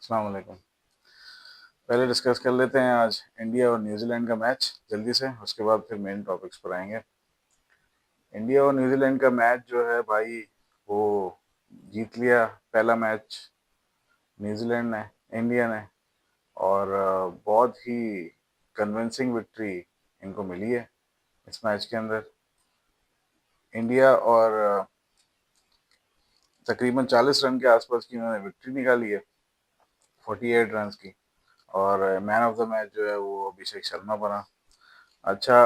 अस्सलाम वालेकुम। पहले डिस्कस कर लेते हैं आज इंडिया और न्यूजीलैंड का मैच जल्दी से, उसके बाद फिर मेन टॉपिक्स पर आएंगे। इंडिया और न्यूजीलैंड का मैच जो है भाई, वो जीत लिया पहला मैच न्यूजीलैंड ने, इंडिया ने। और बहुत ही कन्विंसिंग विक्ट्री इनको मिली है इस मैच के अंदर। इंडिया और तकरीबन 40 रन के आसपास की उन्होंने विक्ट्री निकाली है, 48 रन की। और मैन ऑफ द मैच जो है वो अभिषेक शर्मा बना। अच्छा,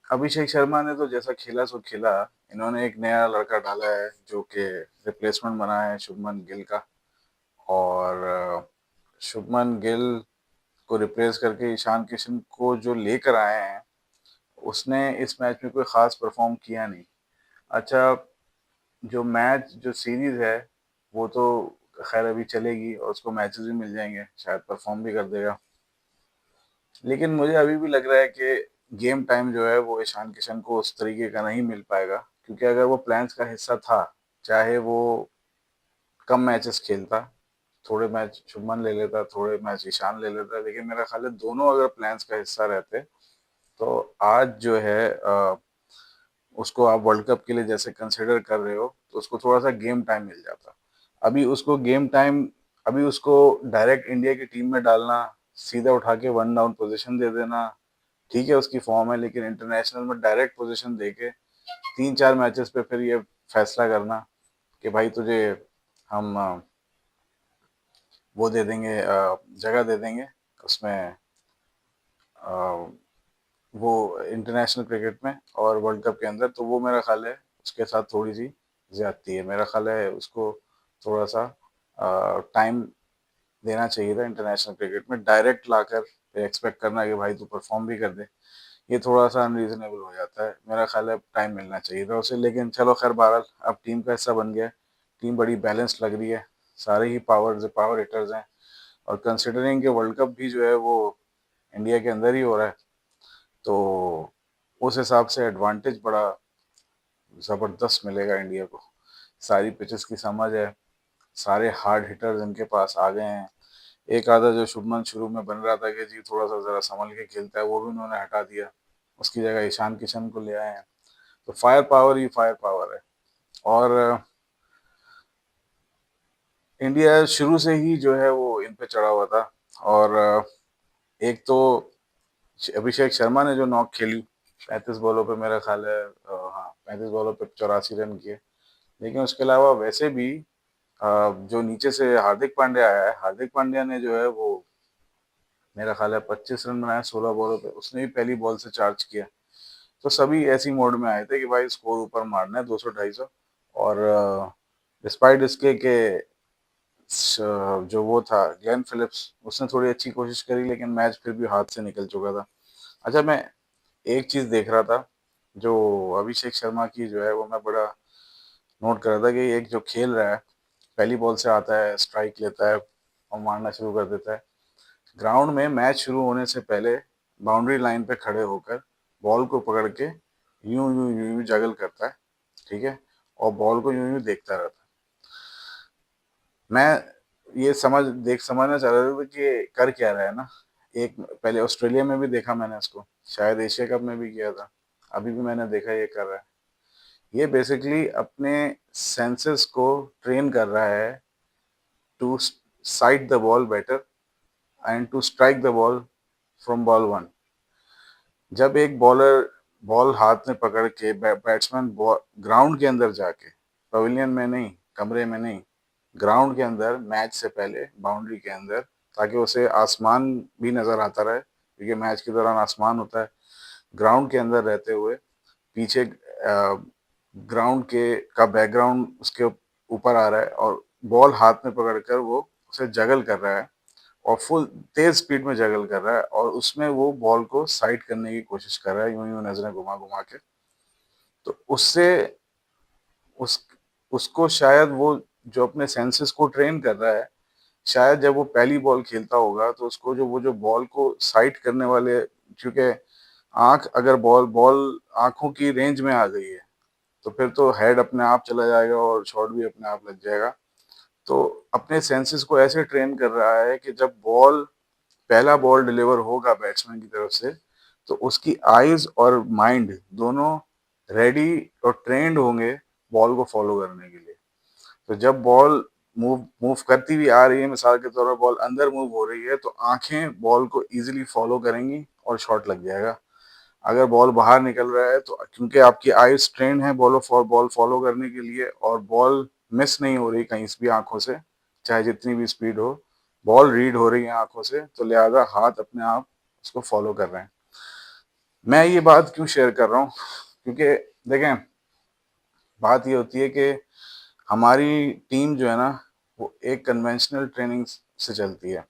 अभिषेक शर्मा ने तो जैसा खेला सो खेला। इन्होंने एक नया लड़का डाला है जो कि रिप्लेसमेंट बना है शुभमन गिल का। और शुभमन गिल को रिप्लेस करके ईशान किशन को जो लेकर आए हैं, उसने इस मैच में कोई खास परफॉर्म किया नहीं। अच्छा, जो मैच जो सीरीज है वो तो खैर अभी चलेगी और उसको मैचेस भी मिल जाएंगे, शायद परफॉर्म भी कर देगा। लेकिन मुझे अभी भी लग रहा है कि गेम टाइम जो है वो ईशान किशन को उस तरीके का नहीं मिल पाएगा, क्योंकि अगर वो प्लान्स का हिस्सा था, चाहे वो कम मैचेस खेलता, थोड़े मैच शुभमन ले लेता, थोड़े मैच ईशान ले लेता, लेकिन मेरा ख्याल है दोनों अगर प्लान्स का हिस्सा रहते तो आज जो है उसको आप वर्ल्ड कप के लिए जैसे कंसिडर कर रहे हो तो उसको थोड़ा सा गेम टाइम मिल जाता। अभी उसको गेम टाइम, अभी उसको डायरेक्ट इंडिया की टीम में डालना, सीधा उठा के वन डाउन पोजीशन दे देना, ठीक है उसकी फॉर्म है, लेकिन इंटरनेशनल में डायरेक्ट पोजीशन देके 3-4 मैचेस पे फिर ये फैसला करना कि भाई तुझे हम वो दे देंगे, जगह दे देंगे उसमें, अ, वो इंटरनेशनल क्रिकेट में और वर्ल्ड कप के अंदर, तो वो मेरा ख्याल है उसके साथ थोड़ी सी ज्यादती है। मेरा ख्याल है उसको थोड़ा सा टाइम देना चाहिए था इंटरनेशनल क्रिकेट में। डायरेक्ट लाकर एक्सपेक्ट करना कि भाई तू परफॉर्म भी कर दे, ये थोड़ा सा अनरीजनेबल हो जाता है। मेरा ख्याल है टाइम मिलना चाहिए था उसे, लेकिन चलो खैर बहरहाल अब टीम का हिस्सा बन गया है। टीम बड़ी बैलेंस्ड लग रही है, सारे ही पावर हिटर्स हैं। और कंसिडरिंग कि वर्ल्ड कप भी जो है वो इंडिया के अंदर ही हो रहा है, तो उस हिसाब से एडवांटेज बड़ा ज़बरदस्त मिलेगा इंडिया को। सारी पिचेस की समझ है, सारे हार्ड हिटर्स इनके पास आ गए हैं। एक आधा जो शुभमन शुरू में बन रहा था कि जी थोड़ा सा ज़रा संभल के खेलता है, वो भी उन्होंने हटा दिया, उसकी जगह ईशान किशन को ले आए हैं। तो फायर पावर ही फायर पावर है। और इंडिया शुरू से ही जो है वो इन पे चढ़ा हुआ था। और एक तो अभिषेक शर्मा ने जो नॉक खेली 35 बॉलों पे, मेरा ख्याल है हाँ 35 बॉलों पे 84 रन किए। लेकिन उसके अलावा वैसे भी जो नीचे से हार्दिक पांड्या आया है, हार्दिक पांड्या ने जो है वो मेरा ख्याल है 25 रन बनाए 16 बॉलों पे, उसने भी पहली बॉल से चार्ज किया। तो सभी ऐसी मोड में आए थे कि भाई स्कोर ऊपर मारना है 200-250। और डिस्पाइट इसके कि जो वो था ग्लेन फिलिप्स, उसने थोड़ी अच्छी कोशिश करी, लेकिन मैच फिर भी हाथ से निकल चुका था। अच्छा, मैं एक चीज देख रहा था जो अभिषेक शर्मा की जो है वो मैं बड़ा नोट कर रहा था कि एक जो खेल रहा है, पहली बॉल से आता है, स्ट्राइक लेता है और मारना शुरू कर देता है। ग्राउंड में मैच शुरू होने से पहले बाउंड्री लाइन पे खड़े होकर बॉल को पकड़ के यूं यूं यूं यूं जगल करता है, ठीक है, और बॉल को यूं यूं देखता रहता है। मैं ये समझना चाह रहा था कि कर क्या रहा है ना। एक पहले ऑस्ट्रेलिया में भी देखा मैंने इसको, शायद एशिया कप में भी किया था, अभी भी मैंने देखा ये कर रहा है। ये बेसिकली अपने सेंसेस को ट्रेन कर रहा है to side the ball better and to strike the ball from ball one. जब एक बॉलर बॉल हाथ में पकड़ के बैट्समैन ग्राउंड के अंदर जाके, पवेलियन में नहीं, कमरे में नहीं, ग्राउंड के अंदर मैच से पहले बाउंड्री के अंदर, ताकि उसे आसमान भी नजर आता रहे, क्योंकि मैच के दौरान आसमान होता है, ग्राउंड के अंदर रहते हुए पीछे ग्राउंड के का बैकग्राउंड उसके ऊपर आ रहा है और बॉल हाथ में पकड़कर वो उसे जगल कर रहा है, और फुल तेज स्पीड में जगल कर रहा है, और उसमें वो बॉल को साइड करने की कोशिश कर रहा है यूं यूं नजरें घुमा घुमा के। तो उससे उस उसको शायद वो जो अपने सेंसेस को ट्रेन कर रहा है, शायद जब वो पहली बॉल खेलता होगा तो उसको जो वो जो बॉल को साइड करने वाले, क्योंकि आंख अगर बॉल बॉल आंखों की रेंज में आ गई है तो फिर तो हेड अपने आप चला जाएगा और शॉट भी अपने आप लग जाएगा। तो अपने सेंसेस को ऐसे ट्रेन कर रहा है कि जब पहला बॉल डिलीवर होगा बैट्समैन की तरफ से, तो उसकी आईज और माइंड दोनों रेडी और ट्रेंड होंगे बॉल को फॉलो करने के लिए। तो जब बॉल मूव मूव करती हुई आ रही है, मिसाल के तौर पर बॉल अंदर मूव हो रही है, तो आंखें बॉल को इजीली फॉलो करेंगी और शॉट लग जाएगा। अगर बॉल बाहर निकल रहा है तो क्योंकि आपकी आईज ट्रेन है बॉल फॉलो करने के लिए, और बॉल मिस नहीं हो रही कहीं से भी आंखों से, चाहे जितनी भी स्पीड हो, बॉल रीड हो रही है आंखों से, तो लिहाजा हाथ अपने आप उसको फॉलो कर रहे हैं। मैं ये बात क्यों शेयर कर रहा हूँ, क्योंकि देखें, बात ये होती है कि हमारी टीम जो है ना, वो एक कन्वेंशनल ट्रेनिंग से चलती है।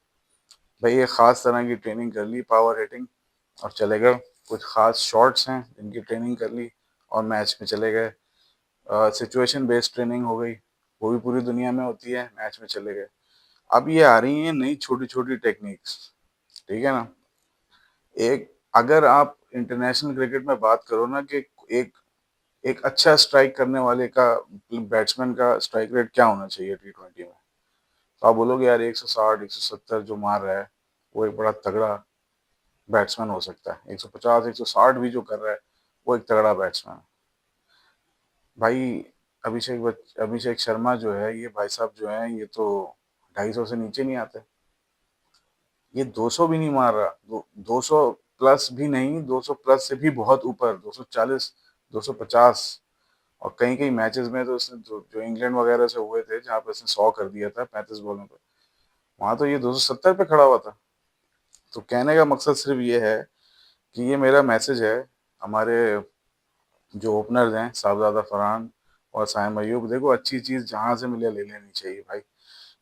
भाई एक ख़ास तरह की ट्रेनिंग कर ली, पावर हिटिंग, और चले गए। कुछ ख़ास शॉट्स हैं जिनकी ट्रेनिंग कर ली और मैच में चले गए। सिचुएशन बेस्ड ट्रेनिंग हो गई, वो भी पूरी दुनिया में होती है, मैच में चले गए। अब ये आ रही हैं नई छोटी छोटी टेक्निक्स, ठीक है ना। एक अगर आप इंटरनेशनल क्रिकेट में बात करो ना कि एक एक अच्छा स्ट्राइक करने वाले का, बैट्समैन का स्ट्राइक रेट क्या होना चाहिए T20 में, तो आप बोलोगे यार 160 170 जो मार रहा है वो एक बड़ा तगड़ा बैट्समैन हो सकता है। 150 160 भी जो कर रहा है वो एक तगड़ा बैट्समैन है। भाई अभिषेक शर्मा जो है, ये भाई साहब जो है, ये तो 250 से नीचे नहीं आते। ये 200 भी नहीं मार रहा, 200 प्लस भी नहीं, 200 प्लस से भी बहुत ऊपर, 240 250। और कई कई मैचेस में तो इसने जो इंग्लैंड वगैरह से हुए थे जहाँ पे इसने 100 कर दिया था 35 बॉलों पे, वहां तो ये 270 पे खड़ा हुआ था। तो कहने का मकसद सिर्फ ये है कि ये मेरा मैसेज है हमारे जो ओपनर्स हैं, साहबजादा फरहान और साइम अयूब, देखो अच्छी चीज़ जहाँ से मिले ले लेनी चाहिए भाई।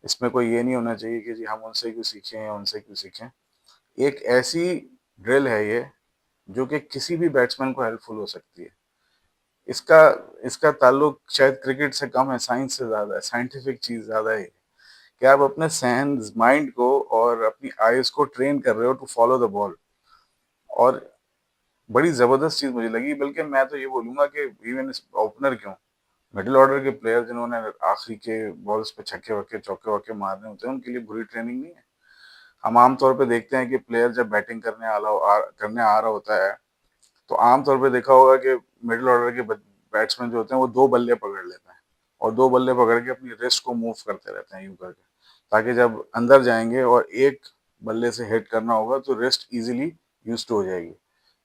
इसमें कोई ये नहीं होना चाहिए कि जी हम उनसे क्यों सीखें या उनसे क्यों सीखें। एक ऐसी ड्रिल है ये जो कि किसी भी बैट्समैन को हेल्पफुल हो सकती है। इसका इसका ताल्लुक शायद क्रिकेट से कम है, साइंस से ज़्यादा है, साइंटिफिक चीज़ ज़्यादा है कि आप अपने सेंस माइंड को और अपनी आईज को ट्रेन कर रहे हो टू फॉलो द बॉल। और बड़ी ज़बरदस्त चीज़ मुझे लगी, बल्कि मैं तो ये बोलूँगा कि इवन ओपनर क्यों, मिडिल ऑर्डर के प्लेयर जिन्होंने आखिरी के बॉल्स पे छक्के वक्के चौके वक्के मारने होते हैं, उनके लिए बुरी ट्रेनिंग नहीं है। हम आमतौर पे देखते हैं कि प्लेयर जब बैटिंग करने आ रहा होता है, तो आमतौर पे देखा होगा कि मिडिल ऑर्डर के बैट्समैन जो होते हैं वो दो बल्ले पकड़ लेते हैं, और दो बल्ले पकड़ के अपनी रिस्ट को मूव करते रहते हैं यूं करके, ताकि जब अंदर जाएंगे और एक बल्ले से हिट करना होगा तो रिस्ट इजीली यूज टू हो जाएगी।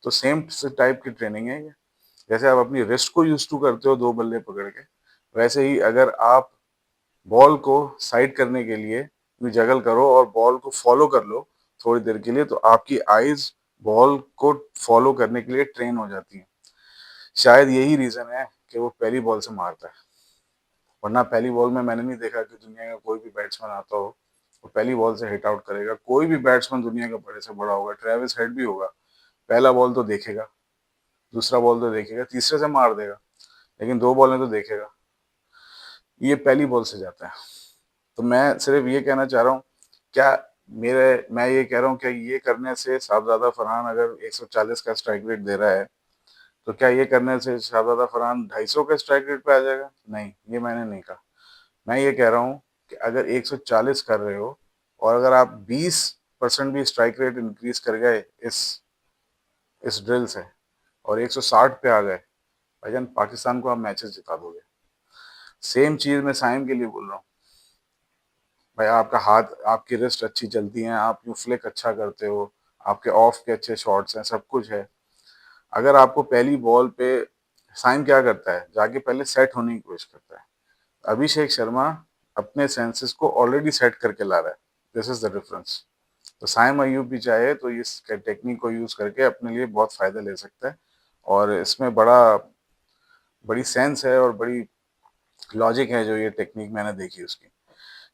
तो सेम टाइप की ट्रेनिंग है ये। जैसे आप अपनी रिस्ट को यूज टू करते हो दो बल्ले पकड़ के, वैसे ही अगर आप बॉल को साइड करने के लिए भी जगल करो और बॉल को फॉलो कर लो थोड़ी देर के लिए, तो आपकी आईज बॉल को फॉलो करने के लिए ट्रेन हो जाती है। शायद यही रीजन है कि वो पहली बॉल से मारता है, वरना पहली बॉल में मैंने नहीं देखा कि दुनिया का कोई भी बैट्समैन आता हो वो पहली बॉल से हिट आउट करेगा। कोई भी बैट्समैन दुनिया का बड़े से बड़ा होगा, ट्रेविस हेड भी होगा, पहला बॉल तो देखेगा, दूसरा बॉल तो देखेगा, तीसरे से मार देगा, लेकिन दो बॉलें तो देखेगा। ये पहली बॉल से जाता है। तो मैं सिर्फ ये कहना चाह रहा हूँ, क्या मैं ये कह रहा हूँ क्या ये करने से साहबजादा फरहान अगर 140 का स्ट्राइक रेट दे रहा है, तो क्या ये करने से शाहजादा फरहान 250 के स्ट्राइक रेट पे आ जाएगा? नहीं, ये मैंने नहीं कहा। मैं ये कह रहा हूँ कि अगर 140 कर रहे हो और अगर आप 20% भी स्ट्राइक रेट इंक्रीज कर गए इस ड्रिल से और 160 पे आ गए, भाईजान पाकिस्तान को आप मैचेस जिता दोगे। सेम चीज मैं साइम के लिए बोल रहा हूँ। भाई आपका हाथ, आपकी रिस्ट अच्छी चलती है, आप यू फ्लिक अच्छा करते हो, आपके ऑफ के अच्छे शॉट्स हैं, सब कुछ है। अगर आपको पहली बॉल पे, साइम क्या करता है, जाके पहले सेट होने की कोशिश करता है। अभिषेक शर्मा अपने सेंसेस को ऑलरेडी सेट करके ला रहा है। This is the difference. तो साइम अयूब भी चाहे तो इस टेक्निक को यूज करके अपने लिए बहुत फायदा ले सकता है, और इसमें बड़ी सेंस है और बड़ी लॉजिक है जो ये टेक्निक मैंने देखी उसकी।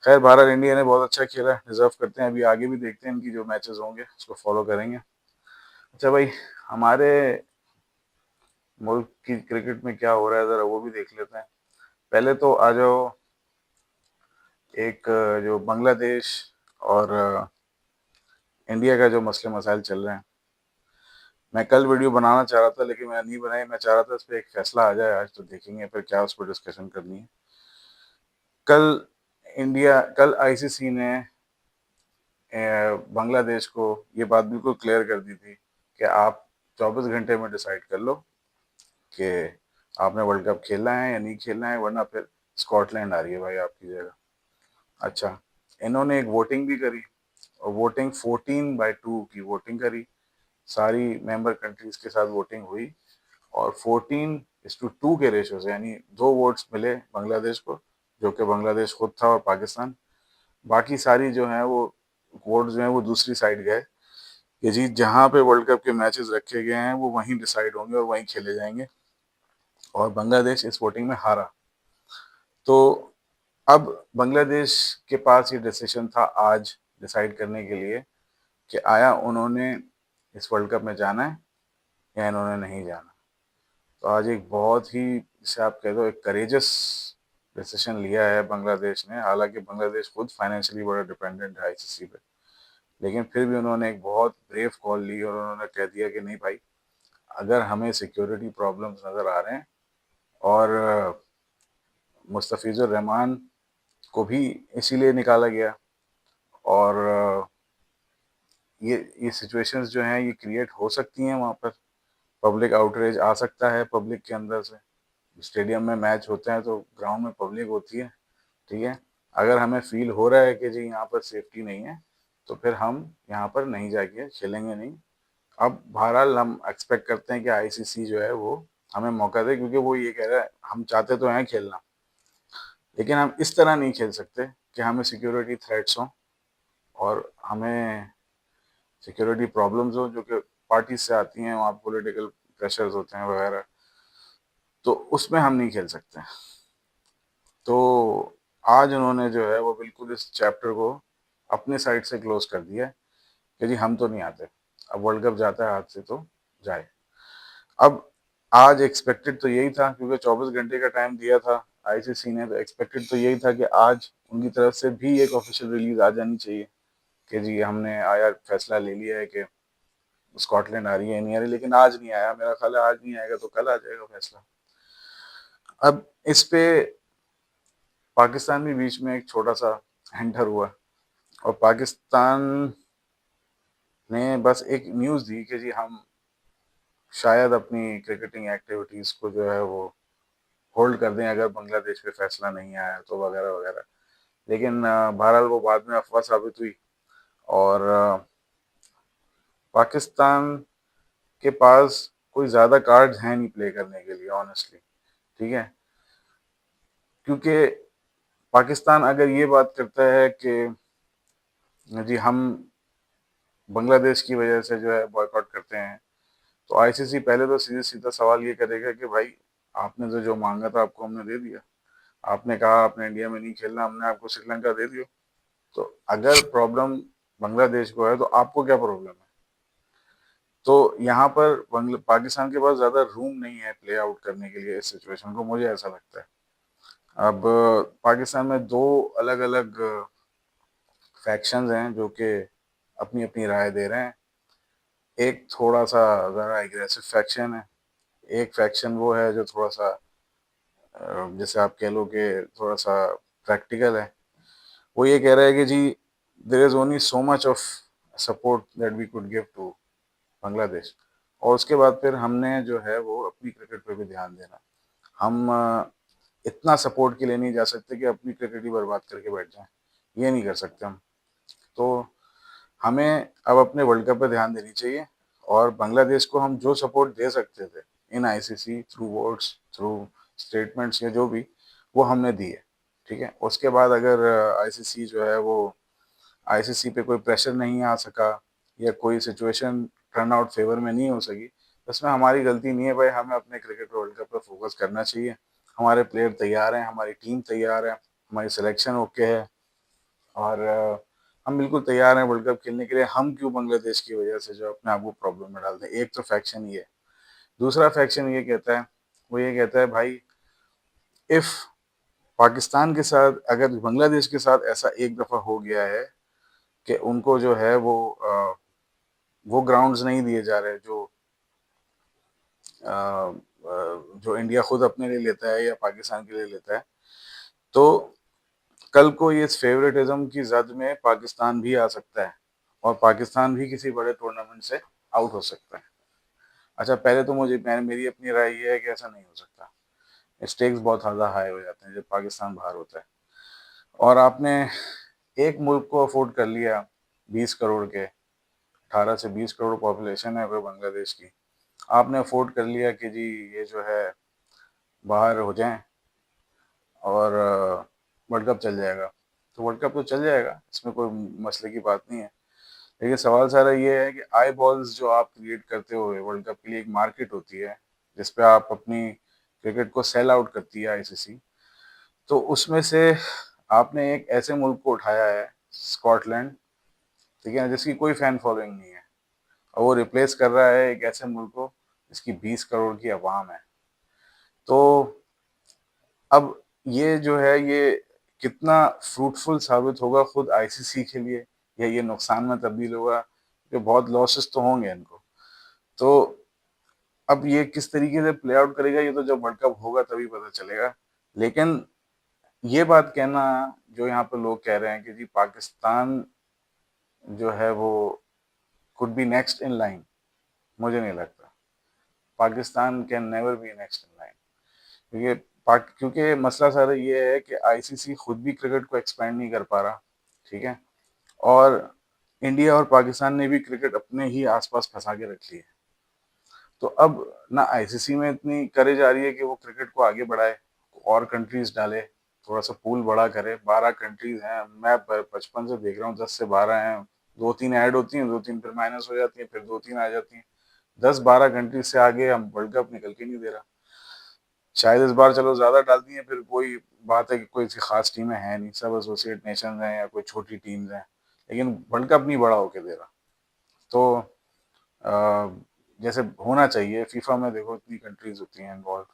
खैर, भारत इंडिया ने बहुत अच्छा खेला, डिजर्व करते हैं। अभी आगे भी देखते हैं इनकी जो मैचेस होंगे उसको फॉलो करेंगे। अच्छा भाई, हमारे मुल्क की क्रिकेट में क्या हो रहा है जरा वो भी देख लेते हैं। पहले तो आ जाओ, एक जो बांग्लादेश और इंडिया का जो मसले मसाइल चल रहे हैं, मैं कल वीडियो बनाना चाह रहा था लेकिन मैं नहीं बनाई। मैं चाह रहा था इस पर एक फैसला आ जाए आज, तो देखेंगे फिर क्या उस पर डिस्कशन करनी है। कल इंडिया कल आईसीसी ने बांग्लादेश को ये बात बिल्कुल क्लियर कर दी थी कि आप 24 घंटे में डिसाइड कर लो कि आपने वर्ल्ड कप खेलना है या नहीं खेलना है, वरना फिर स्कॉटलैंड आ रही है भाई आपकी जगह। अच्छा, इन्होंने एक वोटिंग भी करी, और वोटिंग 14/2 की वोटिंग करी, सारी मेंबर कंट्रीज के साथ वोटिंग हुई, और 14:2 के रेशो से, यानी 2 वोट्स मिले बांग्लादेश को, जो कि बांग्लादेश खुद था और पाकिस्तान। बाकी सारी जो है वो वोट जो है वो दूसरी साइड गए कि जी जहाँ पे वर्ल्ड कप के मैचेस रखे गए हैं वो वहीं डिसाइड होंगे और वहीं खेले जाएंगे, और बांग्लादेश इस वोटिंग में हारा। तो अब बांग्लादेश के पास ये डिसीजन था आज डिसाइड करने के लिए कि आया उन्होंने इस वर्ल्ड कप में जाना है या इन्होंने नहीं जाना। तो आज एक बहुत ही, जिसे आप कह दो, एक करेजस डिसीजन लिया है बांग्लादेश ने। हालांकि बांग्लादेश खुद फाइनेंशियली बड़ा डिपेंडेंट है आईसीसी पे, लेकिन फिर भी उन्होंने एक बहुत ब्रेव कॉल ली और उन्होंने कह दिया कि नहीं भाई, अगर हमें सिक्योरिटी प्रॉब्लम्स नज़र आ रहे हैं, और मुस्तफिजुर रहमान को भी इसीलिए निकाला गया, और ये सिचुएशंस जो हैं ये क्रिएट हो सकती हैं, वहाँ पर पब्लिक आउटरीच आ सकता है पब्लिक के अंदर से। स्टेडियम में मैच होते हैं तो ग्राउंड में पब्लिक होती है, ठीक है। अगर हमें फील हो रहा है कि जी यहाँ पर सेफ्टी नहीं है, तो फिर हम यहाँ पर नहीं जाके खेलेंगे नहीं। अब बहरहाल हम एक्सपेक्ट करते हैं कि आईसीसी जो है वो हमें मौका दे, क्योंकि वो ये कह रहा है हम चाहते तो हैं खेलना, लेकिन हम इस तरह नहीं खेल सकते कि हमें सिक्योरिटी थ्रेट्स हों और हमें सिक्योरिटी प्रॉब्लम्स हो, जो कि पार्टी से आती हैं, वहाँ पॉलिटिकल प्रेशर्स होते हैं वगैरह, तो उसमें हम नहीं खेल सकते। तो आज उन्होंने जो है वो बिल्कुल इस चैप्टर को अपने साइड से क्लोज कर दिया है कि जी हम तो नहीं आते, अब वर्ल्ड कप जाता है हाथ से तो जाए। अब आज एक्सपेक्टेड तो यही था, क्योंकि 24 घंटे का टाइम दिया था आईसीसी ने, तो एक्सपेक्टेड तो यही था कि आज उनकी तरफ से भी एक ऑफिशियल रिलीज आ जानी चाहिए कि जी हमने आया फैसला ले लिया है कि स्कॉटलैंड आ रही है नहीं आ रही, लेकिन आज नहीं आया। मेरा ख्याल है आज नहीं आएगा तो कल आ जाएगा फैसला। अब इस पे पाकिस्तान भी बीच में एक छोटा सा एंटर हुआ, और पाकिस्तान ने बस एक न्यूज़ दी कि जी हम शायद अपनी क्रिकेटिंग एक्टिविटीज़ को जो है वो होल्ड कर दें अगर बांग्लादेश पे फैसला नहीं आया तो, वगैरह वगैरह। लेकिन बहरहाल वो बाद में अफवाह साबित हुई, और पाकिस्तान के पास कोई ज़्यादा कार्ड्स हैं नहीं प्ले करने के लिए, ऑनेस्टली, ठीक है। क्योंकि पाकिस्तान अगर ये बात करता है कि जी हम बांग्लादेश की वजह से जो है बॉयकॉट करते हैं, तो आईसीसी पहले तो सीधे सीधा सवाल ये करेगा कि भाई आपने तो जो मांगा था आपको हमने दे दिया, आपने कहा आपने इंडिया में नहीं खेलना, हमने आपको श्रीलंका दे दिया। तो अगर प्रॉब्लम बांग्लादेश को है तो आपको क्या प्रॉब्लम है? तो यहाँ पर पाकिस्तान के पास ज़्यादा रूम नहीं है प्ले आउट करने के लिए इस सिचुएशन को, मुझे ऐसा लगता है। अब पाकिस्तान में दो अलग अलग फैक्शंस हैं जो कि अपनी अपनी राय दे रहे हैं। एक थोड़ा सा ज़रा एग्रेसिव फैक्शन है, एक फैक्शन वो है जो थोड़ा सा जैसे आप कह लो कि थोड़ा सा प्रैक्टिकल है। वो ये कह रहा है कि जी there is only so much of support that we could give to Bangladesh, और उसके बाद फिर हमने जो है वो अपनी क्रिकेट पे भी ध्यान देना। हम इतना सपोर्ट के लिए नहीं जा सकते कि अपनी क्रिकेट ही बर्बाद करके बैठ जाएं, ये नहीं कर सकते हम। तो हमें अब अपने वर्ल्ड कप पे ध्यान देनी चाहिए, और बांग्लादेश को हम जो सपोर्ट दे सकते थे इन ICC through votes, through statements या जो भी, वो हमने दिए, ठीक है। उसके बाद अगर आईसीसी जो है वो आईसीसी पे कोई प्रेशर नहीं आ सका, या कोई सिचुएशन टर्न आउट फेवर में नहीं हो सकी, तो इसमें हमारी गलती नहीं है भाई। हमें अपने क्रिकेट वर्ल्ड कप पर फोकस करना चाहिए। हमारे प्लेयर तैयार हैं, हमारी टीम तैयार है, हमारी सिलेक्शन ओके है, और हम बिल्कुल तैयार हैं वर्ल्ड कप खेलने के लिए। हम क्यों बांग्लादेश की वजह से जो अपने आप को प्रॉब्लम में डालते हैं? एक तो फैक्शन ये है। दूसरा फैक्शन ये कहता है, वो ये कहता है भाई, इफ पाकिस्तान के साथ, अगर बांग्लादेश के साथ ऐसा एक दफ़ा हो गया है कि उनको जो है वो ग्राउंड्स नहीं दिए जा रहे जो इंडिया खुद अपने लिए लेता है या पाकिस्तान के लिए लेता है, तो कल को ये इस फेवरेटिज्म की जद में पाकिस्तान भी आ सकता है और पाकिस्तान भी किसी बड़े टूर्नामेंट से आउट हो सकता है। अच्छा, पहले तो मेरी अपनी राय ये है कि ऐसा नहीं हो सकता। स्टेक्स बहुत ज़्यादा हाई हो जाते हैं जब पाकिस्तान बाहर होता है। और आपने एक मुल्क को अफोर्ड कर लिया 20 करोड़ के, 18 से 20 करोड़ पॉपुलेशन है अगर बांग्लादेश की, आपने अफोर्ड कर लिया कि जी ये जो है बाहर हो जाएं और वर्ल्ड कप चल जाएगा। तो वर्ल्ड कप तो चल जाएगा, इसमें कोई मसले की बात नहीं है। लेकिन सवाल सारा ये है कि आई बॉल्स जो आप क्रिएट करते हो वर्ल्ड कप के लिए, एक मार्केट होती है जिस पे आप अपनी क्रिकेट को सेल आउट करती है आईसीसी। तो उसमें से आपने एक ऐसे मुल्क को उठाया है, स्कॉटलैंड, ठीक है, जिसकी कोई फैन फॉलोइंग नहीं है, और वो रिप्लेस कर रहा है एक ऐसे मुल्क को जिसकी 20 करोड़ की आवाम है। तो अब ये जो है ये कितना फ्रूटफुल साबित होगा खुद आईसीसी के लिए, या ये नुकसान में तब्दील होगा, कि बहुत लॉसेस तो होंगे इनको। तो अब ये किस तरीके से प्ले आउट करेगा ये तो जब वर्ल्ड कप होगा तभी पता चलेगा। लेकिन ये बात कहना, जो यहाँ पे लोग कह रहे हैं कि जी पाकिस्तान जो है वो could be next in line, मुझे नहीं लगता। Pakistan can never be next in line. क्योंकि मसला सारा ये है कि आईसीसी खुद भी क्रिकेट को एक्सपेंड नहीं कर पा रहा, ठीक है, और इंडिया और पाकिस्तान ने भी क्रिकेट अपने ही आसपास फंसा के रख ली है। तो अब ना आईसीसी में इतनी करेज आ रही है कि वो क्रिकेट को आगे बढ़ाए, और कंट्रीज डाले, थोड़ा सा पूल बड़ा करे। 12 कंट्रीज हैं, मैं बचपन से देख रहा हूँ, 10 से 12 हैं। 2-3 ऐड होती हैं, 2-3 फिर माइनस हो जाती हैं, फिर 2-3 आ जाती हैं। 10-12 कंट्रीज से आगे हम वर्ल्ड कप निकल के नहीं दे रहा। शायद इस बार चलो ज्यादा डाल दी है, फिर वही बात है कि कोई सी खास टीमें हैं नहीं, सब एसोसिएट नेशन हैं या कोई छोटी टीम्स हैं, लेकिन वर्ल्ड कप नहीं बड़ा होके दे रहा। तो जैसे होना चाहिए, फीफा में देखो इतनी कंट्रीज होती हैं इन्वॉल्व,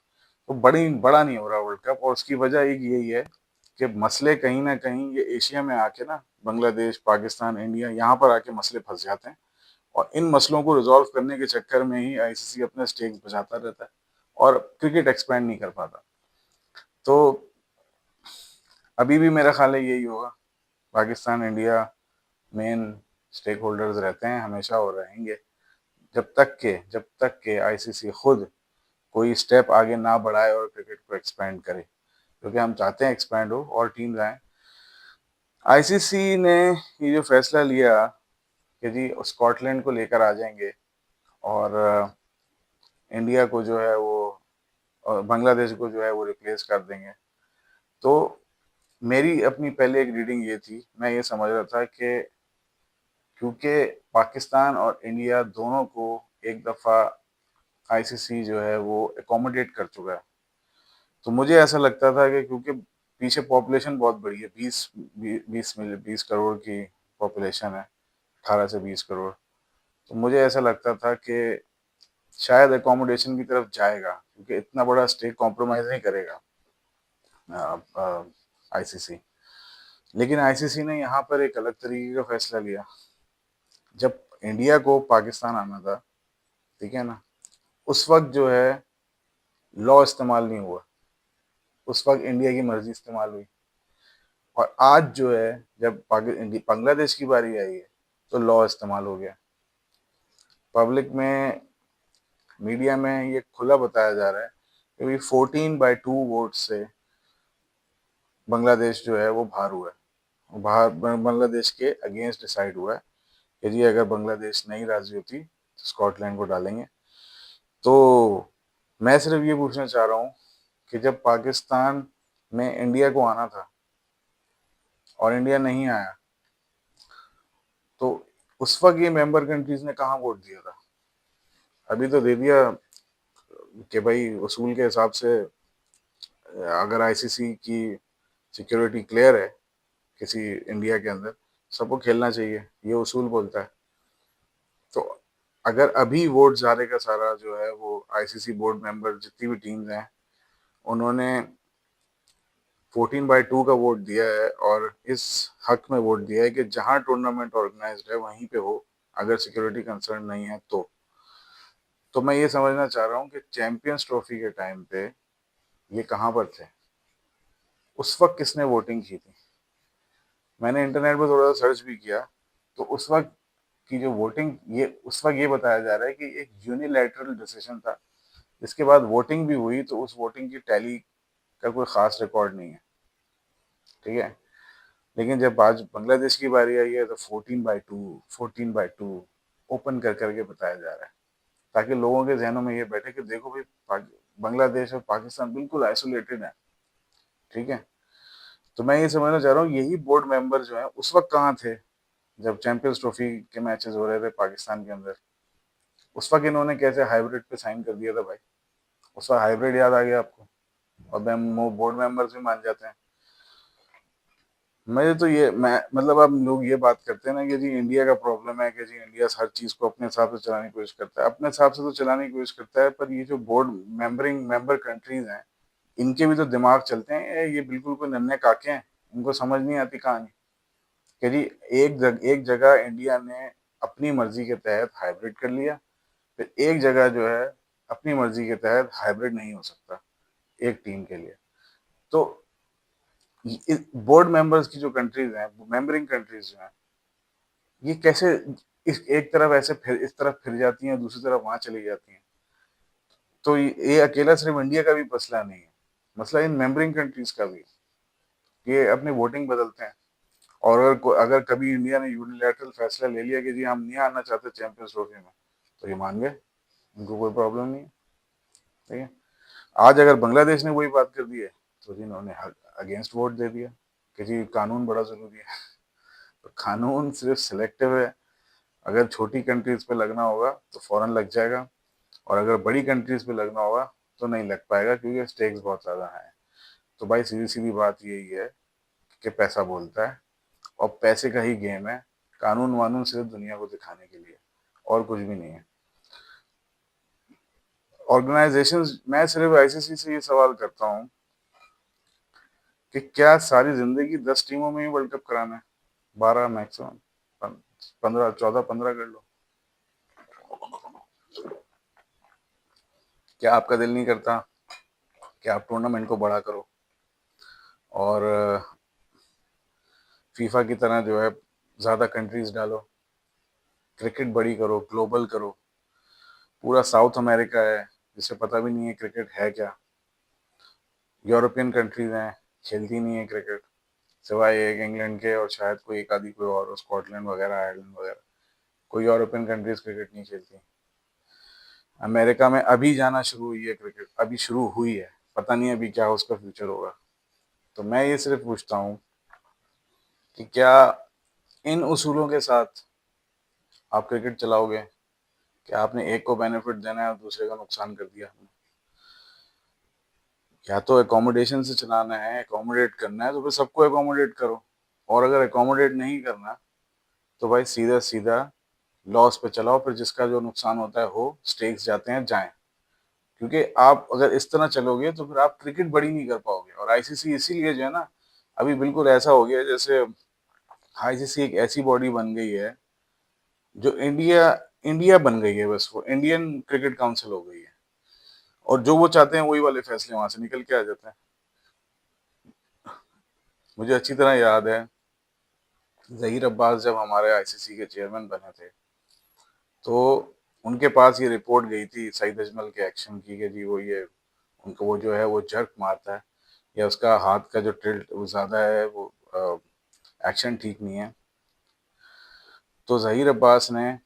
तो बड़ा नहीं हो रहा वर्ल्ड कप। और उसकी वजह एक यही है कि मसले कहीं ना कहीं ये एशिया में आके ना, बांग्लादेश, पाकिस्तान, इंडिया, यहाँ पर आके मसले फंस जाते हैं, और इन मसलों को रिजॉल्व करने के चक्कर में ही आईसीसी अपने स्टेक्स बचाता रहता है और क्रिकेट एक्सपैंड नहीं कर पाता। तो अभी भी मेरा ख्याल है यही होगा। Pakistan, India main stakeholders रहते हैं हमेशा और रहेंगे, जब तक के आईसीसी खुद कोई स्टेप आगे ना बढ़ाए और क्रिकेट को एक्सपैंड करे, क्योंकि हम चाहते हैं एक्सपैंड हो और टीम्स आए। आईसीसी ने ये जो फैसला लिया कि जी स्कॉटलैंड को लेकर आ जाएंगे और इंडिया को जो है वो, और बांग्लादेश को जो है वो रिप्लेस कर देंगे, तो मेरी अपनी पहले एक रीडिंग ये थी, मैं ये समझ रहा था कि क्योंकि पाकिस्तान और इंडिया दोनों को एक दफ़ा आईसीसी जो है वो एकोमोडेट कर चुका है, तो मुझे ऐसा लगता था कि क्योंकि पीछे पॉपुलेशन बहुत बड़ी है, 20 करोड़ की पॉपुलेशन है, 18 से 20 करोड़, तो मुझे ऐसा लगता था कि शायद एकोमोडेशन की तरफ जाएगा, क्योंकि इतना बड़ा स्टेक कॉम्प्रोमाइज़ नहीं करेगा आईसीसी। लेकिन आईसीसी ने यहाँ पर एक अलग तरीके का फैसला लिया। जब इंडिया को पाकिस्तान आना था, ठीक है ना, उस वक्त जो है लॉ इस्तेमाल नहीं हुआ, उस वक्त इंडिया की मर्जी इस्तेमाल हुई। और आज जो है जब बांग्लादेश की बारी आई है तो लॉ इस्तेमाल हो गया। पब्लिक में, मीडिया में ये खुला बताया जा रहा है कि 14/2 वोट से बांग्लादेश जो है वो बाहर हुआ है, बांग्लादेश के अगेंस्ट डिसाइड हुआ है कि जी अगर बांग्लादेश नहीं राजी होती तो स्कॉटलैंड को डालेंगे। तो मैं सिर्फ ये पूछना चाह रहा हूँ कि जब पाकिस्तान में इंडिया को आना था और इंडिया नहीं आया, तो उस वक्त ये मेंबर कंट्रीज ने कहाँ वोट दिया था? अभी तो दे दिया कि भाई उसूल के हिसाब से अगर आईसीसी की सिक्योरिटी क्लियर है किसी इंडिया के अंदर, सबको खेलना चाहिए, ये उसूल बोलता है। तो अगर अभी वोट सारे का सारा जो है वो आईसीसी बोर्ड मेंबर जितनी भी टीम्स हैं उन्होंने 14/2 का वोट दिया है, और इस हक में वोट दिया है कि जहां टूर्नामेंट ऑर्गेनाइज्ड है वहीं पे हो, अगर सिक्योरिटी कंसर्न नहीं है तो मैं ये समझना चाह रहा हूँ कि चैंपियंस ट्रॉफी के टाइम पे ये कहाँ पर थे? उस वक्त किसने वोटिंग की थी? मैंने इंटरनेट पे थोड़ा सा सर्च भी किया, तो उस वक्त की जो वोटिंग, ये उस वक्त ये बताया जा रहा है कि एक यूनिलैटरल डिसीजन था। इसके बाद वोटिंग भी हुई, तो उस वोटिंग की टैली का कोई खास रिकॉर्ड नहीं है। ठीक है। लेकिन जब आज बांग्लादेश की बारी आई है, तो 14/2, 14/2 ओपन कर करके बताया जा रहा है, ताकि लोगों के जहनों में ये बैठे कि देखो भाई, बांग्लादेश और पाकिस्तान बिल्कुल आइसोलेटेड है। ठीक है। तो मैं ये समझना चाह रहा हूँ, यही बोर्ड मेंबर जो है उस वक्त कहाँ थे जब चैंपियंस ट्रॉफी के मैचेस हो रहे थे पाकिस्तान के अंदर। उस वक्त इन्होंने कैसे हाइब्रिड पे साइन कर दिया था भाई? उस वक्त हाइब्रिड याद आ गया आपको, और बोर्ड मेंबर्स भी मान जाते हैं। मैं तो ये मैं मतलब, अब लोग ये बात करते हैं ना कि जी इंडिया का प्रॉब्लम है, कि जी इंडिया हर चीज को अपने हिसाब से चलाने की कोशिश करता है। अपने हिसाब से तो चलाने की कोशिश करता है, पर ये जो मेंबर कंट्रीज हैं, इनके भी तो दिमाग चलते हैं। ये बिल्कुल कोई नन्हे काके हैं, इनको समझ नहीं आती कहानी कि जी एक जगह इंडिया ने अपनी मर्जी के तहत हाइब्रिड कर लिया, फिर एक जगह जो है अपनी मर्जी के तहत हाइब्रिड नहीं हो सकता एक टीम के लिए। तो बोर्ड मेंबर्स की जो कंट्रीज हैं, मेंबरिंग कंट्रीज जो हैं, ये कैसे इस एक तरफ ऐसे फिर इस तरफ फिर जाती हैं, दूसरी तरफ वहां चली जाती हैं? तो ये अकेला सिर्फ इंडिया का भी मसला नहीं है, मसला इन मेंबरिंग कंट्रीज का भी है। ये अपनी वोटिंग बदलते हैं, और अगर कभी इंडिया ने यूनिलैटरल फैसला ले लिया कि जी हम नहीं आना चाहते चैंपियंस ट्रॉफी में, तो ये मान गए, उनको कोई प्रॉब्लम नहीं है। ठीक है। आज अगर बांग्लादेश ने वही बात कर दी है, तो जी इन्होंने अगेंस्ट वोट दे दिया कि जी कानून बड़ा जरूरी है। तो कानून सिर्फ सिलेक्टिव है। अगर छोटी कंट्रीज पे लगना होगा तो फौरन लग जाएगा, और अगर बड़ी कंट्रीज पे लगना होगा तो नहीं लग पाएगा, क्योंकि स्टेक्स बहुत ज़्यादा हैं। तो भाई सीधी सीधी बात यही है कि पैसा बोलता है, और पैसे का ही गेम है। कानून वानून सिर्फ दुनिया को दिखाने के लिए, और कुछ भी नहीं है। ऑर्गेनाइजेशंस, मैं सिर्फ आईसीसी से ये सवाल करता हूँ कि क्या सारी जिंदगी 10 टीमों में ही वर्ल्ड कप कराना है? 12 मैक्सिमम, 15, 14, 15 कर लो। क्या आपका दिल नहीं करता कि आप टूर्नामेंट को बड़ा करो, और फीफा की तरह जो है ज़्यादा कंट्रीज डालो, क्रिकेट बड़ी करो, ग्लोबल करो? पूरा साउथ अमेरिका है जिसे पता भी नहीं है क्रिकेट है क्या। यूरोपियन कंट्रीज हैं, खेलती नहीं है क्रिकेट, सिवाय एक इंग्लैंड के, और शायद कोई एक आधी कोई और, स्कॉटलैंड वगैरह, आयरलैंड वगैरह। कोई यूरोपियन कंट्रीज क्रिकेट नहीं खेलती। अमेरिका में अभी जाना शुरू हुई है क्रिकेट, अभी शुरू हुई है, पता नहीं अभी क्या उसका फ्यूचर होगा। तो मैं ये सिर्फ पूछता हूँ कि क्या इन उसूलों के साथ आप क्रिकेट चलाओगे? क्या आपने एक को बेनिफिट देना है और दूसरे का नुकसान कर दिया? या तो एकोमोडेशन से चलाना है, एकोमोडेट करना है, तो फिर सबको एकोमोडेट करो। और अगर एकोमोडेट नहीं करना, तो भाई सीधा सीधा लॉस पे चलाओ, फिर जिसका जो नुकसान होता है हो, स्टेक्स जाते हैं जाएं। क्योंकि आप अगर इस तरह चलोगे तो फिर आप क्रिकेट बड़ी नहीं कर पाओगे। और आईसीसी इसीलिए जो है ना, अभी बिल्कुल ऐसा हो गया है जैसे आईसीसी एक ऐसी बॉडी बन गई है जो इंडिया इंडिया बन गई है, बस वो इंडियन क्रिकेट काउंसिल हो गई है, और जो वो चाहते हैं वही वाले फैसले वहां से निकल के आ जाते हैं। मुझे अच्छी तरह याद है, जहीर अब्बास जब हमारे आईसीसी के चेयरमैन बने थे, तो उनके पास ये रिपोर्ट गई थी सईद अजमल के एक्शन की, कि जी वो ये उनको वो जो है वो जर्क मारता है, या उसका हाथ का जो टिल्ट वो ज़्यादा है, वो एक्शन ठीक नहीं है। तो जहीर अब्बास ने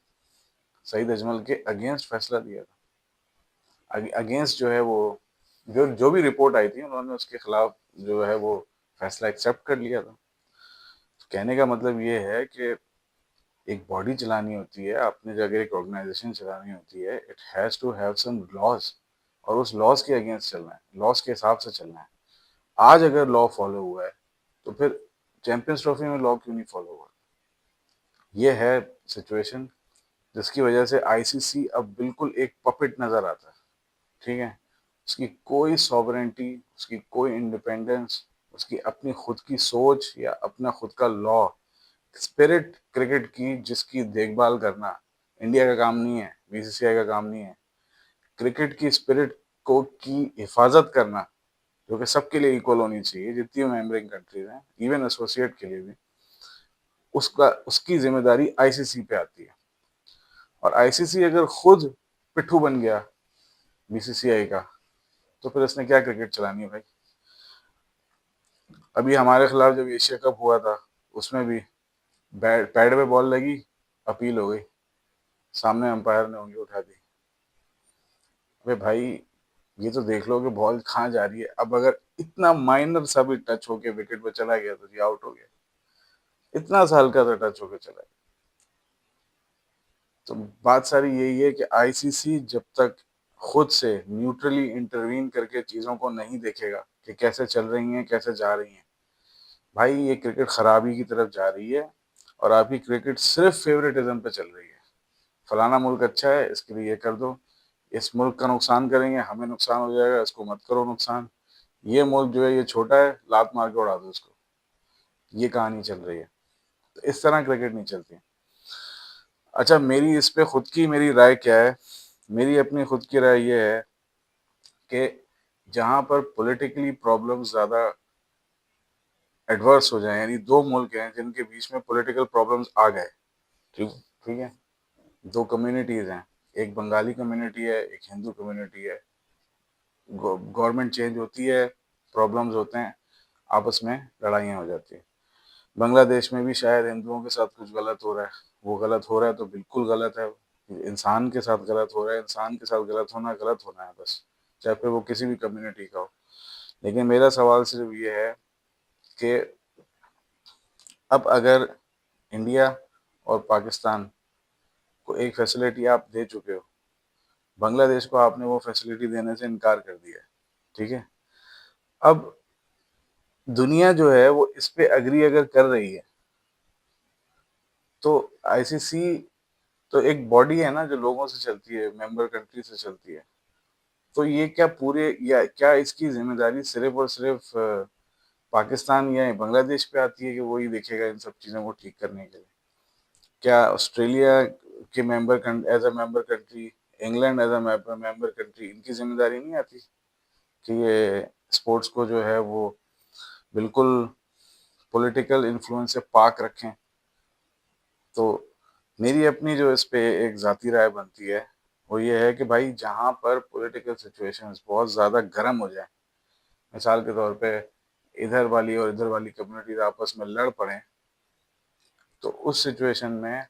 सईद अजमल के अगेंस्ट फैसला दिया था। अगेंस्ट जो है वो, जो जो भी रिपोर्ट आई थी, उन्होंने उसके खिलाफ जो है वो फैसला एक्सेप्ट कर लिया था। तो कहने का मतलब ये है कि एक बॉडी चलानी होती है, अपनी जगह एक ऑर्गेनाइजेशन चलानी होती है, it has to have some laws, और उस लॉज के अगेंस्ट चलना है, लॉज के हिसाब से चलना है। आज अगर लॉ फॉलो हुआ है, तो फिर चैंपियंस ट्रॉफी में लॉ क्यों नहीं फॉलो हुआ? ये है सिचुएशन, जिसकी वजह से आईसीसी अब बिल्कुल एक पपेट नजर आता है। ठीक है। उसकी कोई सॉवरेंटी, उसकी कोई इंडिपेंडेंस, उसकी अपनी खुद की सोच या अपना खुद का लॉ, स्पिरिट क्रिकेट की जिसकी देखभाल करना इंडिया का काम नहीं है, बीसीसीआई का काम नहीं है। क्रिकेट की स्पिरिट को की हिफाजत करना, जो कि सबके लिए इक्वल होनी चाहिए, जितनी मेंबरिंग कंट्रीज हैं, इवन एसोसिएट के लिए भी, उसका उसकी जिम्मेदारी आईसीसी पे आती है। और आईसीसी अगर खुद पिट्ठू बन गया बीसीसीआई का, तो फिर इसने क्या क्रिकेट चलानी है भाई। अभी हमारे खिलाफ जब एशिया कप हुआ था, उसमें भी पैड पे बॉल लगी, अपील हो गई, सामने अंपायर ने उंगली उठा दी। अबे भाई, ये तो देख लो कि बॉल कहाँ जा रही है। अब अगर इतना माइनर सा भी टच होके विकेट पे चला गया तो जी आउट हो गया। इतना सा हल्का सा टच होके चला गया। तो बात सारी यही है कि आईसीसी जब तक खुद से न्यूट्रली इंटरवीन करके चीजों को नहीं देखेगा कि कैसे चल रही हैं, कैसे जा रही हैं, भाई ये क्रिकेट खराबी की तरफ जा रही है। और आपकी क्रिकेट सिर्फ फेवरेटिज्म पे चल रही है। फलाना मुल्क अच्छा है, इसके लिए ये कर दो। इस मुल्क का नुकसान करेंगे, हमें नुकसान हो जाएगा, इसको मत करो नुकसान। ये मुल्क जो है ये छोटा है, लात मार के उड़ा दो इसको। ये कहानी चल रही है। तो इस तरह क्रिकेट नहीं चलती। अच्छा, मेरी इस पे खुद की मेरी राय क्या है। मेरी अपनी खुद की राय ये है कि जहां पर पॉलिटिकली प्रॉब्लम्स ज्यादा एडवर्स हो जाए, यानी दो मुल्क हैं जिनके बीच में पॉलिटिकल प्रॉब्लम्स आ गए, ठीक ठीक है, दो कम्युनिटीज हैं, एक बंगाली कम्युनिटी है, एक हिंदू कम्युनिटी है। गवर्नमेंट चेंज होती है, प्रॉब्लम्स होते हैं, आपस में लड़ाइयाँ हो जाती हैं। बांग्लादेश में भी शायद हिंदुओं के साथ कुछ गलत हो रहा है। वो गलत हो रहा है तो बिल्कुल गलत है। इंसान के साथ गलत हो रहा है, इंसान के साथ गलत होना है बस, चाहे फिर वो किसी भी कम्युनिटी का हो। लेकिन मेरा सवाल सिर्फ ये है कि अब अगर इंडिया और पाकिस्तान को एक फैसिलिटी आप दे चुके हो, बांग्लादेश को आपने वो फैसिलिटी देने से इनकार कर दिया है, ठीक है। अब दुनिया जो है वो इस पे अग्री अगर कर रही है, तो आईसीसी तो एक बॉडी है ना जो लोगों से चलती है, मेंबर कंट्री से चलती है। तो ये क्या पूरे, या क्या इसकी जिम्मेदारी सिर्फ और सिर्फ पाकिस्तान या बांग्लादेश पे आती है कि वो ही देखेगा इन सब चीज़ों को ठीक करने के लिए। क्या ऑस्ट्रेलिया के as a member country, England as a member country, इनकी जिम्मेदारी नहीं आती कि ये स्पोर्ट्स को जो है वो बिल्कुल पॉलिटिकल इन्फ्लुएंस से पाक रखें। तो मेरी अपनी जो इस पे एक ज़ाती राय बनती है वो ये है कि भाई जहाँ पर पॉलिटिकल सिचुएशंस बहुत ज़्यादा गर्म हो जाए, मिसाल के तौर पे इधर वाली और इधर वाली कम्युनिटीज आपस में लड़ पड़े, तो उस सिचुएशन में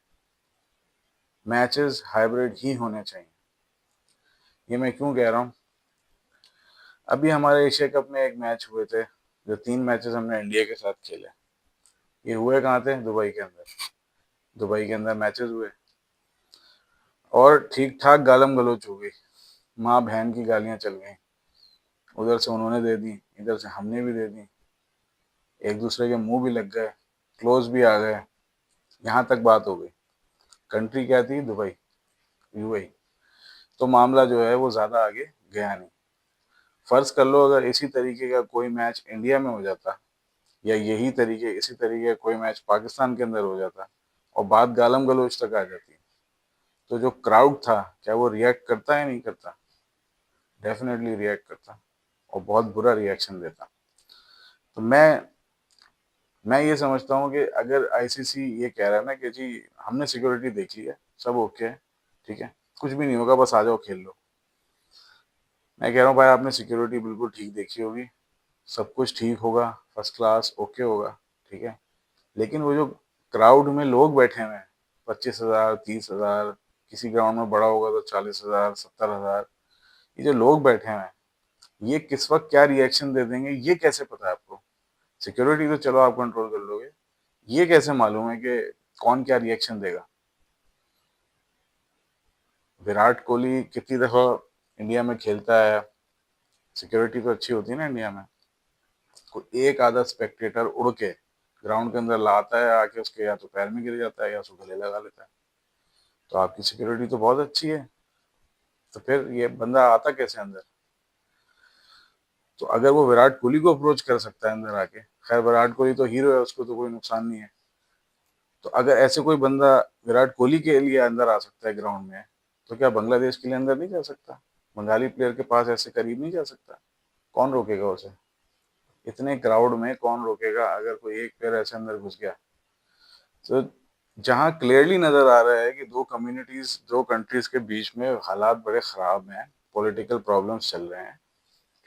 मैचेस हाइब्रिड ही होने चाहिए। ये मैं क्यों कह रहा हूँ। अभी हमारे एशिया कप में एक मैच हुए थे, जो 3 मैचेस हमने इंडिया के साथ खेले। ये हुए कहाँ थे? दुबई के अंदर। दुबई के अंदर मैचेस हुए और ठीक ठाक गालम गलोच हो गई, माँ बहन की गालियाँ चल गई। उधर से उन्होंने दे दी, इधर से हमने भी दे दी, एक दूसरे के मुंह भी लग गए, क्लोज भी आ गए, यहाँ तक बात हो गई। कंट्री क्या थी? Dubai, UAE. तो मामला जो है वो ज़्यादा आगे गया नहीं। फर्ज कर लो अगर इसी तरीके का कोई मैच इंडिया में हो जाता, या इसी तरीके का कोई मैच पाकिस्तान के अंदर हो जाता, और बात गालम गलोच तक आ जाती, तो जो क्राउड था क्या वो रिएक्ट करता या नहीं करता? डेफिनेटली रिएक्ट करता, और बहुत बुरा रिएक्शन देता। तो मैं ये समझता हूँ कि अगर आईसीसी ये कह रहा है ना कि जी हमने सिक्योरिटी देख ली है, सब ओके है, ठीक है, कुछ भी नहीं होगा, बस आ जाओ खेल लो। मैं कह रहा हूँ भाई आपने सिक्योरिटी बिल्कुल ठीक देखी होगी, सब कुछ ठीक होगा, फर्स्ट क्लास ओके होगा, ठीक है। लेकिन वो जो क्राउड में लोग बैठे हुए हैं, 25,000, 30,000, किसी ग्राउंड में बड़ा होगा तो 40,000, 70,000, ये जो लोग बैठे हुए हैं, ये किस वक्त क्या रिएक्शन दे देंगे ये कैसे पता है आपको? सिक्योरिटी तो चलो आप कंट्रोल कर लोगे, ये कैसे मालूम है कि कौन क्या रिएक्शन देगा? विराट कोहली कितनी दफा इंडिया में खेलता है, सिक्योरिटी तो अच्छी होती है ना इंडिया में, कोई एक आधा स्पेक्टेटर उड़ के ग्राउंड के अंदर लाता है, आके उसके या तो पैर में गिर जाता है या उसको गले लगा लेता है। तो आपकी सिक्योरिटी तो बहुत अच्छी है, तो फिर ये बंदा आता कैसे अंदर? तो अगर वो विराट कोहली को अप्रोच कर सकता है अंदर आके, खैर विराट कोहली तो हीरो है, उसको तो कोई नुकसान नहीं है। तो अगर ऐसे कोई बंदा विराट कोहली के लिए अंदर आ सकता है ग्राउंड में, तो क्या बांग्लादेश के लिए अंदर नहीं जा सकता? बंगाली प्लेयर के पास ऐसे करीब नहीं जा सकता? कौन रोकेगा उसे? इतने क्राउड में कौन रोकेगा अगर कोई एक प्लेयर ऐसे अंदर घुस गया? तो जहाँ क्लियरली नजर आ रहा है कि दो कम्युनिटीज, दो कंट्रीज के बीच में हालात बड़े खराब हैं, पॉलिटिकल प्रॉब्लम्स चल रहे हैं,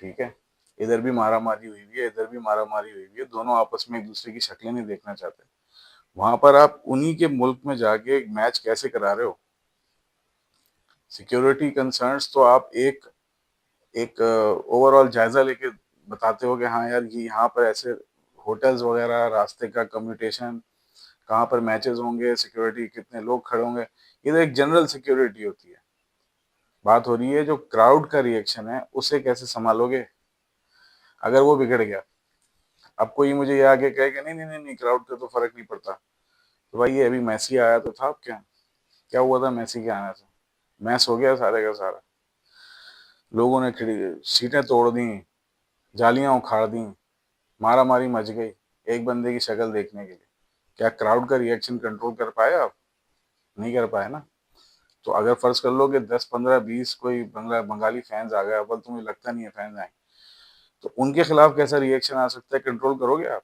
ठीक है, इधर भी मारा मारी हुई है, इधर भी मारा मारी हुई है, दोनों आपस में एक दूसरे की शक्लें नहीं देखना चाहते, वहां पर आप उन्हीं के मुल्क में जाके एक मैच कैसे करा रहे हो? सिक्योरिटी कंसर्न्स तो आप एक एक ओवरऑल जायजा लेके बताते हो कि हाँ यार, ये यहाँ पर ऐसे होटल्स वगैरह, रास्ते का कम्यूटेशन, कहाँ पर मैचेस होंगे, सिक्योरिटी, कितने लोग खड़े होंगे, ये तो एक जनरल सिक्योरिटी होती है। बात हो रही है जो क्राउड का रिएक्शन है, उसे कैसे संभालोगे? अगर वो बिगड़ गया, अब कोई मुझे ये आगे कहे कि नहीं नहीं नहीं नहीं, क्राउड का तो फर्क नहीं पड़ता, तो भाई ये अभी मैसी आया तो था, अब क्या क्या हुआ था मैसी के आने से? मैस हो गया सारे का सारा। लोगों ने खिड़ी सीटें तोड़ दी, जालियां उखाड़ दी, मारा मारी मच गई, एक बंदे की शक्ल देखने के लिए। क्या क्राउड का रिएक्शन कंट्रोल कर पाए आप? नहीं कर पाए ना। तो अगर फर्ज कर लो कि 10 15 20 कोई बंगाली फैंस आ गए, अव्वल तो मुझे लगता नहीं है फैंस आए, तो उनके खिलाफ कैसा रिएक्शन आ सकता है? कंट्रोल करोगे आप?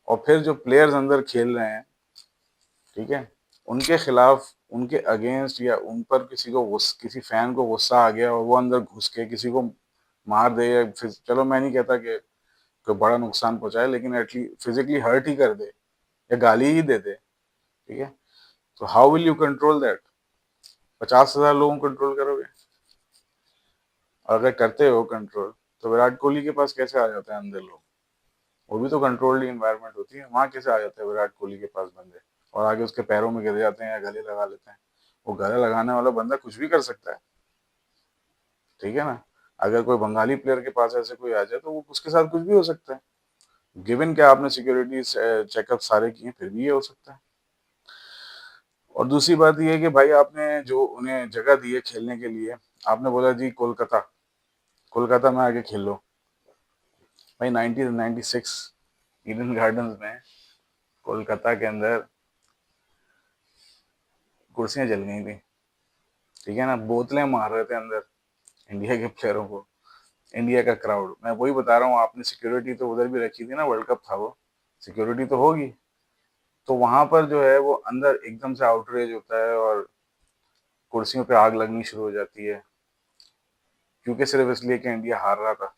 और फिर जो प्लेयर्स अंदर खेल रहे हैं, ठीक है, उनके खिलाफ, उनके अगेंस्ट, या उन पर किसी फैन को गुस्सा आ गया और वो अंदर घुस के किसी को मार दे, या फिर चलो मैं नहीं कहता कि कोई बड़ा नुकसान पहुंचाए, लेकिन एटलीस्ट फिजिकली हर्ट ही कर दे या गाली ही दे दे, ठीक है, तो how will you control that? 50,000 लोगों को कंट्रोल करोगे? और अगर करते हो कंट्रोल, तो विराट कोहली के पास कैसे आ जाते हैं अंदर लोग? वो भी तो कंट्रोल्ड इन्वायरमेंट होती है, वहां कैसे आ जाते हैं विराट कोहली के पास बंदे, और आगे उसके पैरों में गिर जाते हैं या गले लगा लेते हैं? वो गले लगाने वाला बंदा कुछ भी कर सकता है, ठीक है ना। अगर कोई बंगाली प्लेयर के पास ऐसे कोई आ जाए, तो वो उसके साथ कुछ भी हो सकता है, गिवन क्या आपने सिक्योरिटी चेकअप सारे किए, फिर भी ये हो सकता है। और दूसरी बात ये है कि भाई आपने जो उन्हें जगह दी है खेलने के लिए, आपने बोला जी कोलकाता, कोलकाता में आके खेल लो। भाई 1996 ईडन गार्डन्स में कोलकाता के अंदर कुर्सियां जल गई थी, ठीक है ना, बोतलें मार रहे थे अंदर इंडिया के प्लेयरों को, इंडिया का क्राउड। मैं वही बता रहा हूँ, आपने सिक्योरिटी तो उधर भी रखी थी ना, वर्ल्ड कप था वो, सिक्योरिटी तो होगी। तो वहां पर जो है वो अंदर एकदम से आउटरेज होता है और कुर्सियों पे आग लगनी शुरू हो जाती है, क्योंकि सिर्फ इसलिए कि इंडिया हार रहा था,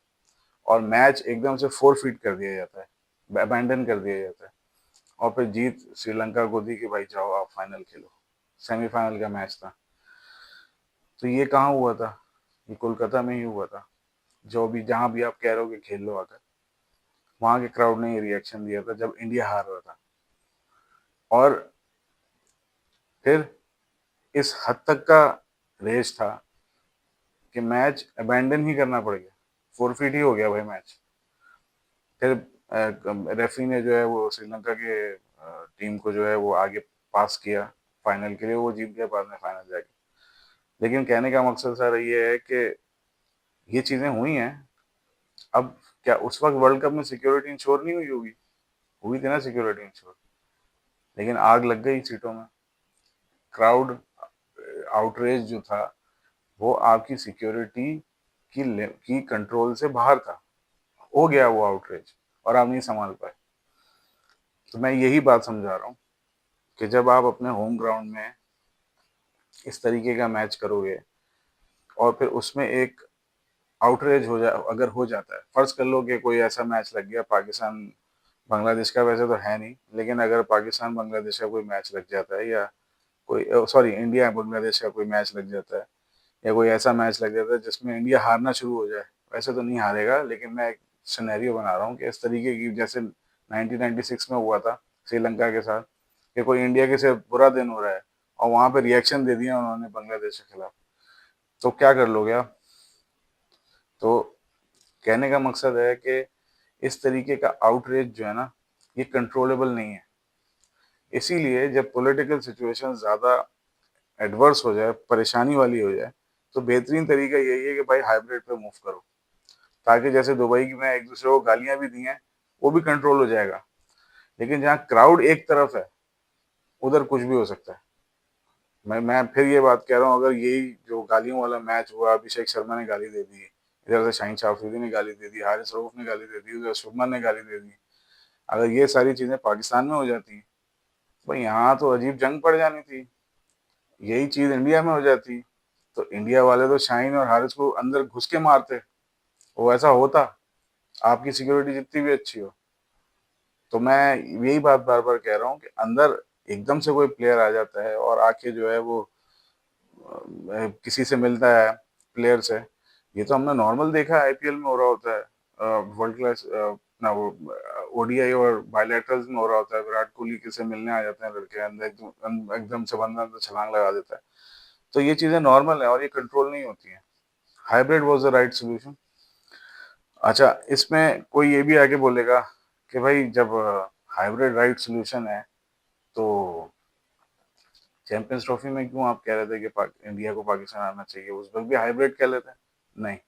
और मैच एकदम से फोरफीट कर दिया जाता है, अबैंडन कर दिया जाता है, और फिर जीत श्रीलंका को दी कि भाई जाओ आप फाइनल खेलो। सेमीफाइनल का मैच था। तो ये कहाँ हुआ था? ये कोलकाता में ही हुआ था। जो भी, जहां भी आप कह रहे हो कि खेल लो आकर, वहां के क्राउड ने ये रिएक्शन दिया था जब इंडिया हार रहा था। और फिर इस हद तक का रेस था कि मैच अबैंडन ही करना पड़ गया, फोरफीट ही हो गया भाई मैच। फिर रेफरी ने जो है वो श्रीलंका के टीम को जो है वो आगे पास किया फाइनल के लिए, वो जीत गया बाद में फाइनल जाके। लेकिन कहने का मकसद सर ये है कि ये चीजें हुई हैं। अब क्या उस वक्त वर्ल्ड कप में सिक्योरिटी इंश्योर नहीं हुई होगी? हुई थी ना सिक्योरिटी इंश्योर, लेकिन आग लग गई सीटों में। क्राउड आउटरेज जो था, वो आपकी सिक्योरिटी की कंट्रोल से बाहर था, हो गया वो आउटरेज, और आप नहीं संभाल पाए। तो मैं यही बात समझा रहा हूँ कि जब आप अपने होम ग्राउंड में इस तरीके का मैच करोगे, और फिर उसमें एक आउटरेज हो जाए, अगर हो जाता है, फर्ज कर लो कि कोई ऐसा मैच लग गया पाकिस्तान बांग्लादेश का, वैसे तो है नहीं, लेकिन अगर पाकिस्तान बांग्लादेश का कोई मैच लग जाता है, या कोई, सॉरी, इंडिया बांग्लादेश का कोई मैच लग जाता है, या कोई ऐसा मैच लग जाता है जिसमें इंडिया हारना शुरू हो जाए, वैसे तो नहीं हारेगा, लेकिन मैं एक सिनेरियो बना रहा हूँ कि इस तरीके की, जैसे 1996 में हुआ था श्रीलंका के साथ, कि कोई इंडिया के से बुरा दिन हो रहा है, और वहां पे रिएक्शन दे दिया उन्होंने बांग्लादेश के खिलाफ, तो क्या कर लोगे आप? तो कहने का मकसद है कि इस तरीके का आउटरीच जो है ना, ये कंट्रोलेबल नहीं है। इसीलिए जब पॉलिटिकल सिचुएशन ज़्यादा एडवर्स हो जाए, परेशानी वाली हो जाए, तो बेहतरीन तरीका यही है कि भाई हाइब्रिड पे मूव करो, ताकि जैसे दुबई की में एक दूसरे को गालियां भी दी हैं, वो भी कंट्रोल हो जाएगा। लेकिन जहाँ क्राउड एक तरफ है, उधर कुछ भी हो सकता है। मैं फिर ये बात कह रहा हूँ, अगर यही जो गालियों वाला मैच हुआ, अभिषेक शर्मा ने गाली दे दी, इधर से शाहिन शाह अफरीदी ने गाली दे दी, हारिस रऊफ ने गाली दे दी, उधर शुभमन ने गाली दे दी, अगर ये सारी चीजें पाकिस्तान में हो जाती हैं, भाई यहाँ तो अजीब जंग पड़ जानी थी। यही चीज इंडिया में हो जाती तो इंडिया वाले तो शाहीन और हारिस को अंदर घुस के मारते। वो ऐसा होता, आपकी सिक्योरिटी जितनी भी अच्छी हो। तो मैं यही बात बार बार कह रहा हूँ कि अंदर एकदम से कोई प्लेयर आ जाता है और आके जो है वो किसी से मिलता है, प्लेयर से। ये तो हमने नॉर्मल देखा है, आईपीएल में हो रहा होता है, वर्ल्ड क्लास ना वो ओडीआई और बायलैटरल्स में हो रहा होता है। विराट कोहली किसे मिलने आ जाते हैं लड़के, अंदर एकदम से बंदा अंदर छलांग लगा देता है। तो ये चीजें नॉर्मल है और ये कंट्रोल नहीं होती हैं। Hybrid was the right solution. अच्छा, इसमें कोई ये भी आगे बोलेगा कि भाई जब हाइब्रिड राइट सोल्यूशन है तो चैंपियंस ट्रॉफी में क्यों आप कह रहे थे कि इंडिया को पाकिस्तान आना चाहिए, उस वक्त भी हाइब्रिड कह लेते? नहीं,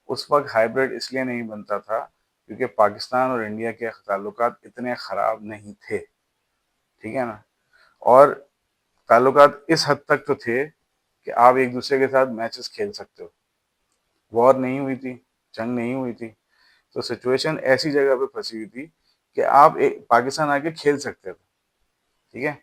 उस वक्त हाइब्रिड इसलिए नहीं बनता था क्योंकि पाकिस्तान और इंडिया के ताल्लुकात इतने खराब नहीं थे, ठीक है ना। और ताल्लुकात इस हद तक तो थे कि आप एक दूसरे के साथ मैचेस खेल सकते हो। वॉर नहीं हुई थी, जंग नहीं हुई थी, तो सिचुएशन ऐसी जगह पे फंसी हुई थी कि आप एक पाकिस्तान आके खेल सकते थे, ठीक है।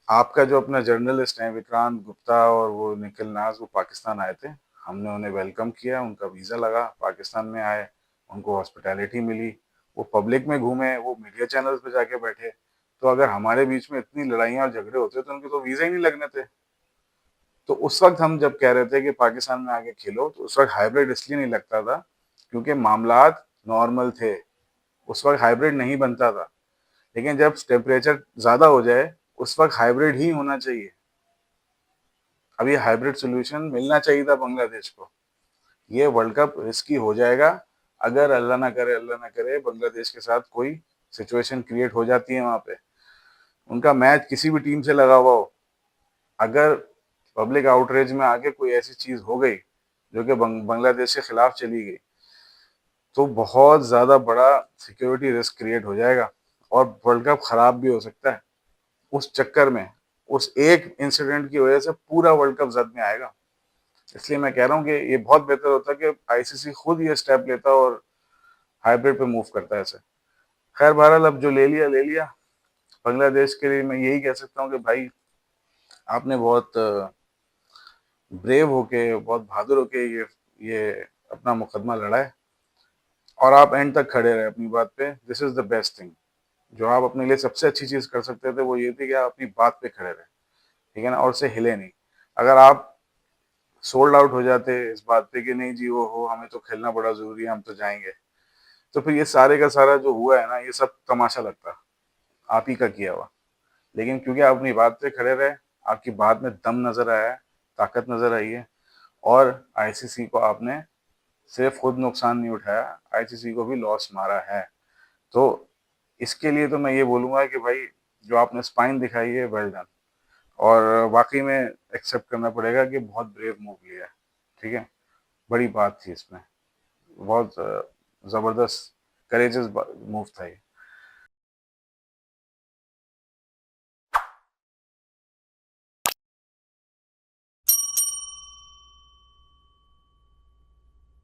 आपका जो अपना जर्नलिस्ट है विक्रांत गुप्ता और वो निखिल नाज, वो पाकिस्तान आए थे। हमने उन्हें वेलकम किया, उनका वीज़ा लगा, पाकिस्तान में आए, उनको हॉस्पिटैलिटी मिली। वो पब्लिक में घूमे, वो मीडिया चैनल्स पे जाके बैठे। तो अगर हमारे बीच में इतनी लड़ाइयाँ और झगड़े होते तो उनके तो वीज़ा ही नहीं लगने थे। तो उस वक्त हम जब कह रहे थे कि पाकिस्तान में आके खेलो, तो उस वक्त हाइब्रिड इसलिए नहीं लगता था क्योंकि मामलात नॉर्मल थे। उस वक्त हाइब्रिड नहीं बनता था। लेकिन जब टेम्परेचर ज़्यादा हो जाए उस वक्त हाइब्रिड ही होना चाहिए। अब ये हाइब्रिड सोल्यूशन मिलना चाहिए था बांग्लादेश को। ये वर्ल्ड कप रिस्की हो जाएगा अगर अल्लाह ना करे बांग्लादेश के साथ कोई सिचुएशन क्रिएट हो जाती है वहां पे। उनका मैच किसी भी टीम से लगा हुआ हो, अगर पब्लिक आउटरीच में आके कोई ऐसी चीज हो गई जो कि बांग्लादेश के खिलाफ चली गई, तो बहुत ज्यादा बड़ा सिक्योरिटी रिस्क क्रिएट हो जाएगा और वर्ल्ड कप खराब भी हो सकता है। उस चक्कर में, उस एक इंसिडेंट की वजह से पूरा वर्ल्ड कप जद में आएगा। इसलिए मैं कह रहा हूँ कि ये बहुत बेहतर होता कि आईसीसी खुद ये स्टेप लेता और हाइब्रिड पे मूव करता है ऐसे। खैर बहरहाल, अब जो ले लिया ले लिया। बांग्लादेश के लिए मैं यही कह सकता हूँ कि भाई आपने बहुत ब्रेव होके, बहुत बहादुर होके ये अपना मुकदमा लड़ा है और आप एंड तक खड़े रहे अपनी बात पे। This is the best thing. जो आप अपने लिए सबसे अच्छी चीज कर सकते थे वो ये थी कि आप अपनी बात पे खड़े रहे, ठीक है ना, और उससे हिले नहीं। अगर आप सोल्ड आउट हो जाते इस बात पे कि नहीं जी वो हो, हमें तो खेलना बड़ा जरूरी है, हम तो जाएंगे, तो फिर ये सारे का सारा जो हुआ है ना, ये सब तमाशा लगता, आप ही का किया हुआ। लेकिन क्योंकि आप अपनी बात पे खड़े रहे, आपकी बात में दम नजर आया है, ताकत नजर आई है, और आईसीसी को आपने सिर्फ खुद नुकसान नहीं उठाया, आईसीसी को भी लॉस मारा है। तो इसके लिए तो मैं ये बोलूंगा कि भाई जो आपने स्पाइन दिखाई है, वेल डन। और वाकई में एक्सेप्ट करना पड़ेगा कि बहुत ब्रेव मूव लिया है, ठीक है। बड़ी बात थी इसमें, बहुत जबरदस्त करेजियस मूव था ये।